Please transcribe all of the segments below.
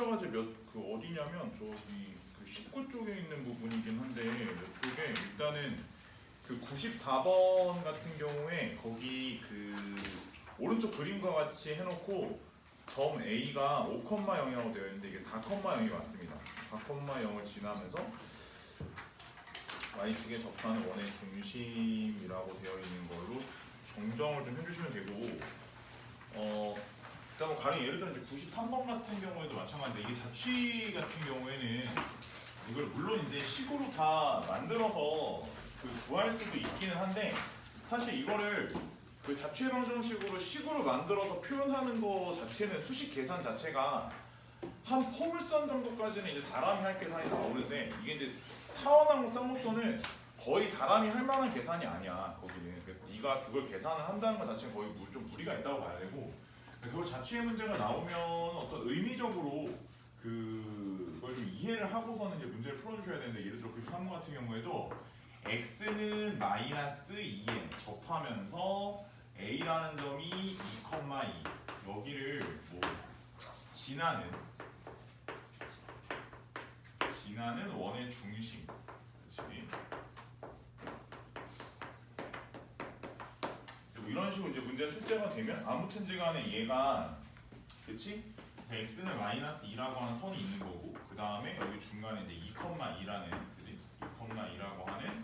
좌표가 그 어디냐면 저기 그 19 쪽에 있는 부분이긴 한데 이쪽에 일단은 그 94번 같은 경우에 거기 그 오른쪽 그림과 같이 해놓고 점 A가 5,0이라고 되어 있는데 이게 4,0이 왔습니다. 4,0을 지나면서 Y축에 접하는 원의 중심이라고 되어 있는 걸로 정정을 좀 해주시면 되고 일단 뭐 가령 예를 들어 이제 93번 같은 경우에도 마찬가지인데 이게 자취 같은 경우에는 이걸 물론 이제 식으로 다 만들어서 그 구할 수도 있기는 한데 사실 이거를 그 자취 방정식으로 식으로 만들어서 표현하는 거 자체는 수식 계산 자체가 한 포물선 정도까지는 이제 사람이 할 계산이 나오는데 이게 이제 타원하고 쌍무선은 거의 사람이 할 만한 계산이 아니야 거기는. 그래서 네가 그걸 계산을 한다는 것 자체는 거의 좀 무리가 있다고 봐야 되고 결국 자취의 문제가 나오면 어떤 의미적으로 그걸 좀 이해를 하고서는 이제 문제를 풀어주셔야 되는데 예를 들어 93번 같은 경우에도 x는 마이너스 2에 접하면서 a라는 점이 2,2 여기를 뭐 지나는 원의 중심 그렇지? 뭐 이런 식으로 이제 문제 출제가 되면 아무튼지간에 얘가 그치? x는 마이너스 2라고 하는 선이 있는 거고 그 다음에 여기 중간에 이제 2,2라는 그지? 2,2라고 하는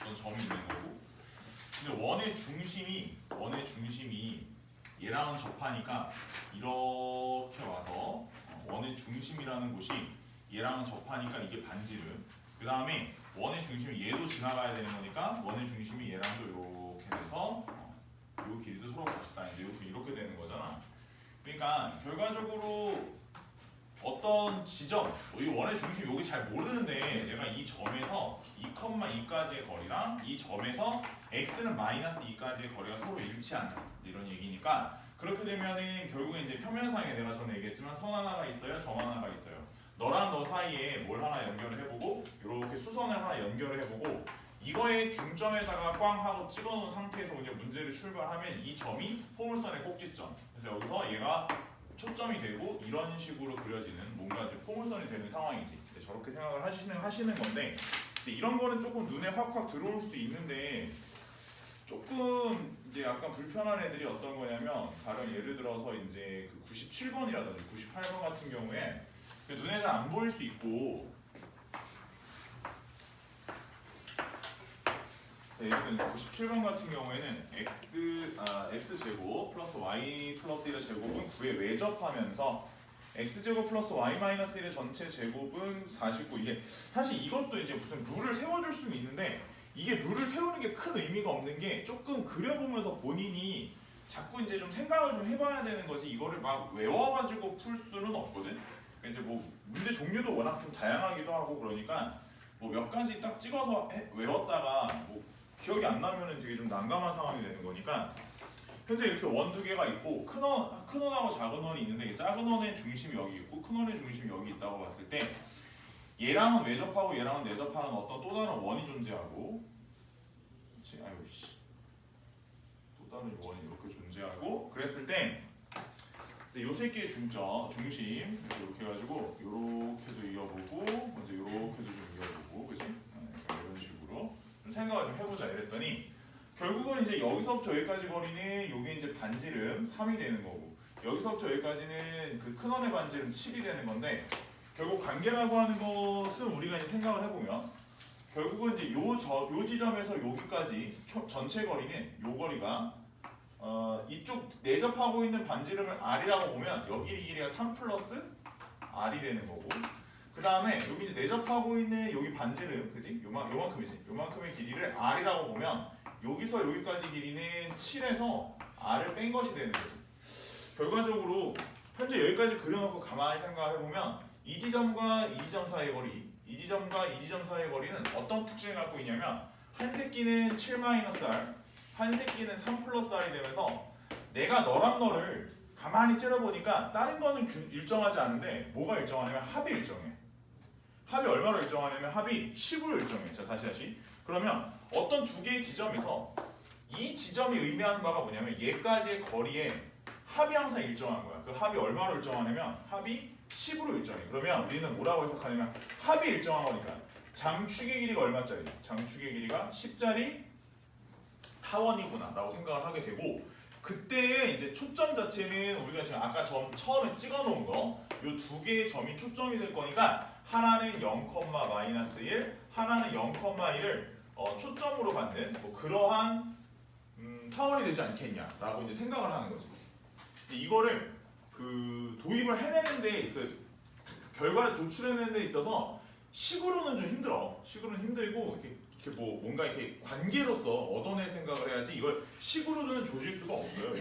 어떤 점이 있는 거고 근데 원의 중심이 얘랑은 접하니까 이렇게 와서 원의 중심이라는 곳이 얘랑은 접하니까 이게 반지름 그 다음에 원의 중심이 얘도 지나가야 되는 거니까 원의 중심이 얘랑도 이렇게 돼서 요 길이도 서로 같다 이제 이렇게 되는 거잖아. 그러니까 결과적으로 어떤 지점, 이 원의 중심 여기 잘 모르는데 내가 이 점에서 2,2까지의 거리랑 이 점에서 x는 마이너스 2까지의 거리가 서로 일치한다 이런 얘기니까 그렇게 되면은 결국에 이제 평면상에 내가 전에 얘기했지만 선 하나가 있어요, 점 하나가 있어요. 너랑 너 사이에 뭘 하나 연결을 해보고 이렇게 수선을 하나 연결을 해보고 이거의 중점에다가 꽝 하고 찍어놓은 상태에서 이제 문제를 출발하면 이 점이 포물선의 꼭지점. 그래서 여기서 얘가 초점이 되고 이런 식으로 그려지는 뭔가 이제 포물선이 되는 상황이지. 저렇게 생각을 하시는 건데 이제 이런 거는 조금 눈에 확확 들어올 수 있는데 조금 이제 약간 불편한 애들이 어떤 거냐면 가령 예를 들어서 이제 그 97번이라든지 98번 같은 경우에 눈에 잘 안 보일 수 있고 예를 들어 97번 같은 경우에는 x제곱 플러스 y 플러스 1의 제곱은 9에 외접하면서 x제곱 플러스 y 마이너스 1의 전체 제곱은 49 이게 사실 이것도 이제 무슨 룰을 세워줄 수는 있는데 이게 룰을 세우는 게 큰 의미가 없는 게 조금 그려보면서 본인이 자꾸 이제 좀 생각을 좀 해봐야 되는 거지 이거를 막 외워가지고 풀 수는 없거든. 그러니까 이제 뭐 문제 종류도 워낙 좀 다양하기도 하고 그러니까 뭐 몇 가지 딱 찍어서 외웠다가 뭐 기억이 안 나면은 되게 좀 난감한 상황이 되는 거니까 현재 이렇게 원 두 개가 있고 큰 원하고 작은 원이 있는데 작은 원의 중심이 여기 있고 큰 원의 중심이 여기 있다고 봤을 때 얘랑은 외접하고 얘랑은 내접하는 어떤 또 다른 원이 존재하고 그렇지? 아이고 씨. 또 다른 원이 이렇게 존재하고 그랬을 때 요 새끼의 중심 이렇게 해가지고 요렇게도 이어보고 먼저 요렇게도 좀 이어보고 그치? 이런 식으로 좀 생각을 좀 해보자 이랬더니 결국은 이제 여기서부터 여기까지 거리는 요게 이제 반지름 3이 되는 거고 여기서부터 여기까지는 그 큰 원의 반지름 7이 되는 건데 결국 관계라고 하는 것은 우리가 이제 생각을 해보면 결국은 이제 요 지점에서 여기까지 전체 거리는 요 거리가 이쪽 내접하고 있는 반지름을 r이라고 보면 여기 길이가 3 플러스 r이 되는 거고 그 다음에 여기 이제 내접하고 있는 여기 반지름 그지? 요만큼이지 요만큼의 길이를 r이라고 보면 여기서 여기까지 길이는 7에서 r을 뺀 것이 되는 거지. 결과적으로 현재 여기까지 그려놓고 가만히 생각해보면 이 지점과 이 지점 사이의 거리 이 지점과 이 지점 사이의 거리는 어떤 특징을 갖고 있냐면 한 새끼는 7-r 한 새끼는 3 플러스 r이 되면서 내가 너랑 너를 가만히 째려보니까 다른 거는 일정하지 않은데 뭐가 일정하냐면 합이 일정해. 합이 얼마로 일정하냐면 합이 10으로 일정해. 자 다시 그러면 어떤 두 개의 지점에서 이 지점이 의미하는 바가 뭐냐면 얘까지의 거리에 합이 항상 일정한 거야. 그 합이 얼마로 일정하냐면 합이 10으로 일정해. 그러면 우리는 뭐라고 해석하냐면 합이 일정한 거니까 장축의 길이가 얼마짜리? 장축의 길이가 10짜리 타원이구나 라고 생각을 하게 되고, 그때의 이제 초점 자체는 우리가 지금 아까 처음에 찍어 놓은 거 요 두 개의 점이 초점이 될 거니까 하나는 0,-1, 하나는 0,1을 초점으로 받는 뭐 그러한 타원이 되지 않겠냐라고 이제 생각을 하는 거지. 이거를 그 도입을 해내는데 그 결과를 도출해내는 데 있어서 식으로는 좀 힘들어. 식으로는 힘들고 이렇게 뭐 뭔가 이렇게 관계로서 얻어낼 생각을 해야지 이걸 식으로는 조질 수가 없어요.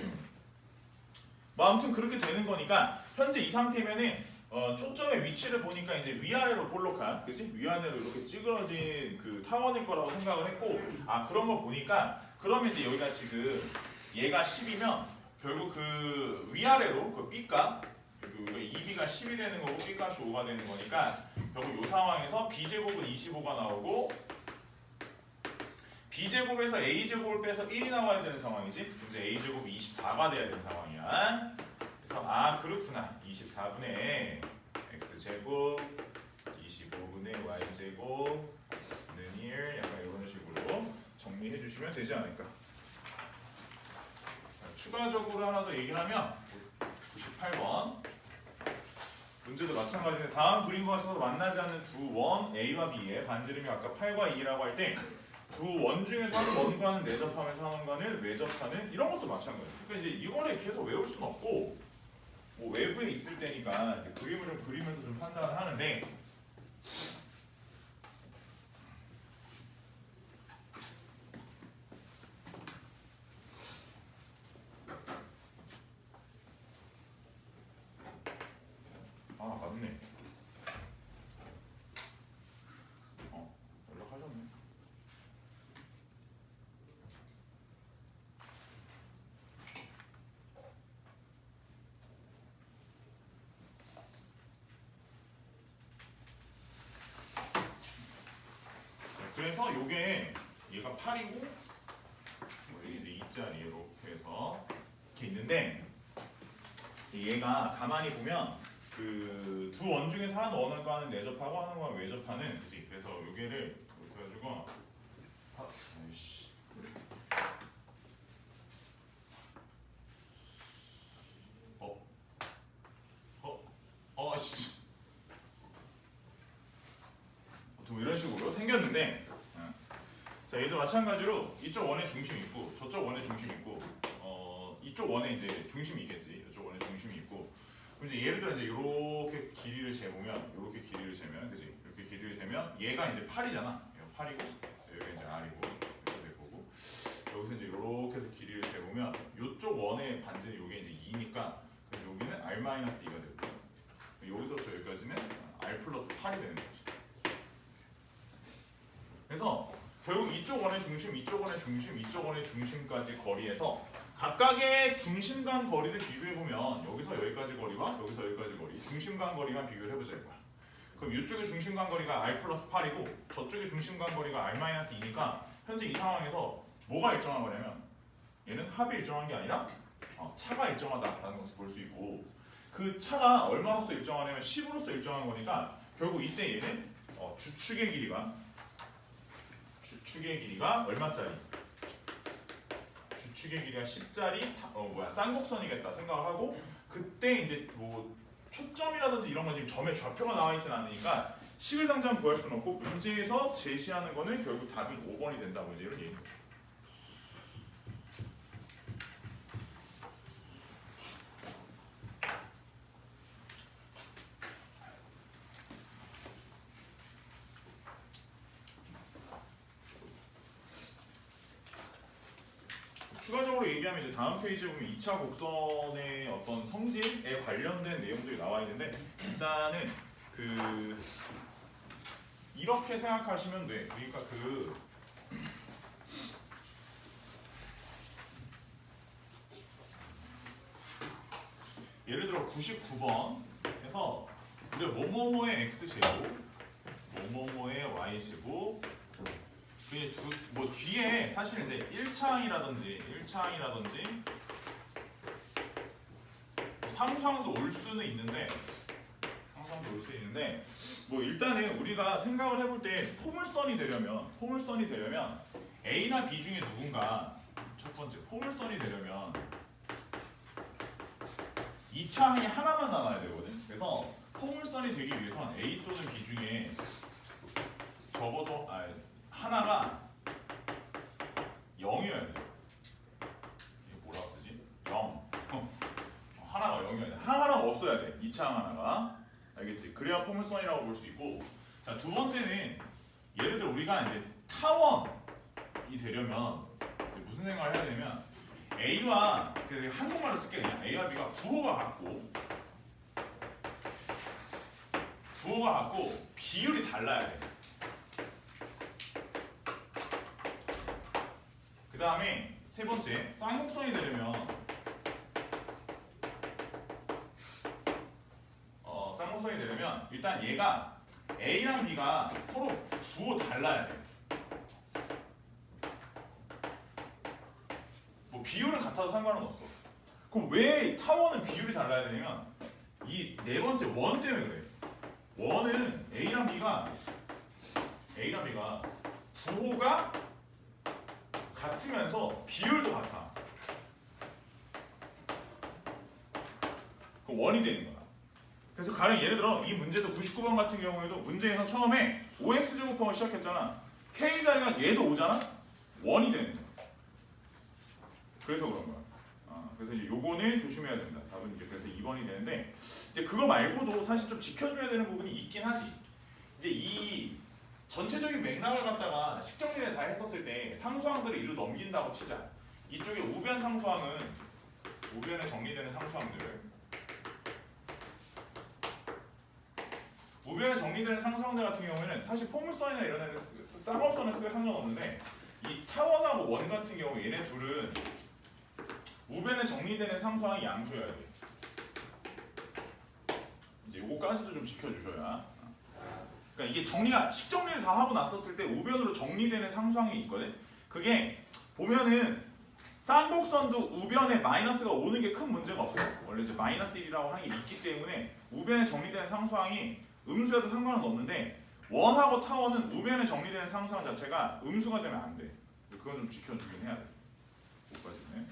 뭐 아무튼 그렇게 되는 거니까 현재 이 상태면은 초점의 위치를 보니까 이제 위아래로 볼록한, 그지? 위아래로 이렇게 찌그러진 그 타원일 거라고 생각을 했고, 아 그런 거 보니까 그러면 이제 여기가 지금 얘가 10이면 결국 그 위아래로 그 B값, 그리고 2B가 10이 되는 거고 B값이 5가 되는 거니까 결국 이 상황에서 B제곱은 25가 나오고 B제곱에서 A제곱을 빼서 1이 나와야 되는 상황이지. 이제 A제곱이 24가 돼야 되는 상황이야. 그래서 아 그렇구나. 24분의 X제곱 25분의 Y제곱은 1, 약간 이런 식으로 정리해 주시면 되지 않을까. 자, 추가적으로 하나 더 얘기하면 98번 문제도 마찬가지인데 다음 그림과 같아서 만나지 않는 두 원 A와 B의 반지름이 아까 8과 2라고 할 때 두 원 중에서 한 원과는 내접하면서 한 원과는 외접하는 이런 것도 마찬가지예요. 그러니까 이제 이거를 계속 외울 수는 없고 뭐 외부에 있을 때니까 이제 그림을 좀 그리면서 좀 판단을 하는데 아 맞네. 연락하셨네. 그래서 요게 얘가 8이고 이제 2짜리 이렇게 해서 이렇게 있는데 얘가 가만히 보면 그 두 원 중에서 한 원과는 내접하고 한 원과는 외접하는, 그치? 그래서 요게를 이렇게 해가지고 아이씨 씨 보통 이런 식으로 생겼는데, 자 얘도 마찬가지로 이쪽 원에 중심 있고 저쪽 원에 중심 있고 이쪽 원에 이제 중심이 있겠지. 이쪽 원에 중심이 있고 그럼 이제 예를 들어 이제 이렇게 길이를 재보면 이렇게 길이를 재면, 그지? 이렇게 길이를 재면 얘가 이제 8이잖아. 얘가 8이고 여기가 이제 R이고 이렇게 될 거고 여기서 이제 이렇게 해서 길이를 재보면 이쪽 원의 반지는 이게 이제 2니까 여기는 R-2가 되고 여기서부터 여기까지는 R 플러스 8이 되는 거지. 그래서 결국 이쪽 원의 중심, 이쪽 원의 중심, 이쪽 원의 중심까지 거리에서 각각의 중심 간 거리를 비교해보면 여기서 여기까지 거리와 여기서 여기까지 거리, 중심 간 거리만 비교를 해보자 이거야. 그럼 이쪽의 중심 간 거리가 R 플러스 8이고 저쪽의 중심 간 거리가 R 마이너스 2니까 현재 이 상황에서 뭐가 일정한 거냐면 얘는 합이 일정한 게 아니라 차가 일정하다라는 것을 볼 수 있고, 그 차가 얼마로서 일정하냐면 10으로서 일정한 거니까 결국 이때 얘는 주축의 길이가 얼마짜리? 주축의 길이가 10짜리 쌍곡선이겠다 생각을 하고, 그때 이제 뭐 초점이라든지 이런 건 지금 점의 좌표가 나와 있진 않으니까 식을 당장 구할 수는 없고 문제에서 제시하는 거는 결국 답이 5번이 된다고 이제 이런 얘기인 거죠. 추가적으로 얘기하면 이제 다음 페이지에 보면 2차 곡선의 어떤 성질에 관련된 내용들이 나와 있는데 일단은 그 이렇게 생각하시면 돼. 그러니까 그 예를 들어 99번에서 우리가 뭐뭐뭐의 x제곱, 뭐뭐뭐의 y제곱, 뭐 뒤에 사실 이제 1차항이라든지 상수항도 올 수는 있는데 볼 수 있는데 뭐 일단은 우리가 생각을 해볼 때 포물선이 되려면 A나 B 중에 누군가 첫 번째 포물선이 되려면 2차항이 하나만 남아야 되거든. 그래서 포물선이 되기 위해선 A 또는 B 중에 적어도 하나가 0이어야 돼. 이게 뭐라 쓰지? 0. 하나가 0이어야 돼. 하나가 없어야 돼. 2차항 하나가. 알겠지? 그래야 포물선이라고 볼 수 있고. 자, 두 번째는 예를 들어 우리가 이제 타원이 되려면 무슨 생각을 해야 되냐면 A와 한국말로 쓸게 그냥 A와 B가 부호가 같고 비율이 달라야 돼. 그 다음에 세 번째 쌍곡선이 되려면 일단 얘가 A랑 B가 서로 부호 달라야 돼. 뭐 비율은 같아도 상관은 없어. 그럼 왜 타원은 비율이 달라야 되냐면 이 네 번째 원 때문에 그래. 원은 A랑 B가 부호가 같으면서 비율도 같아. 그 원이 되는 거야. 그래서 가령 예를 들어 이 문제도 99번 같은 경우에도 문제에서 처음에 5x제곱하고 시작했잖아. k자리가 얘도 5잖아? 원이 되는 거야. 그래서 그런 거야. 그래서 이제 요거는 조심해야 된다. 답은 이제 그래서 2번이 되는데 이제 그거 말고도 사실 좀 지켜줘야 되는 부분이 있긴 하지. 이제 이 전체적인 맥락을 갖다가 식정리를 다 했었을 때 상수항들을 이로 넘긴다고 치자. 이쪽에 우변 상수항은 우변에 정리되는 상수항들. 우변에 정리되는 상수항들 같은 경우에는 사실 포물선이나 이런 애들 쌍곡선은 크게 상관없는데 이 타원하고 원 같은 경우 얘네 둘은 우변에 정리되는 상수항이 양수여야 돼. 이제 요거까지도 좀 지켜주셔야. 그러니까 이게 식정리를 다 하고 났었을 때 우변으로 정리되는 상수항이 있거든. 그게 보면은 쌍곡선도 우변에 마이너스가 오는 게 큰 문제가 없어. 원래 이제 마이너스 1이라고 하는 게 있기 때문에 우변에 정리되는 상수항이 음수여도 상관은 없는데 원하고 타원은 우변에 정리되는 상수항 자체가 음수가 되면 안 돼. 그건 좀 지켜주긴 해야 돼. 그거까지는.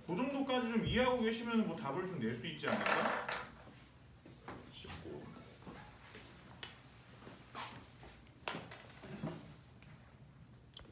그 정도까지 좀 이해하고 계시면 뭐 답을 좀 낼 수 있지 않을까?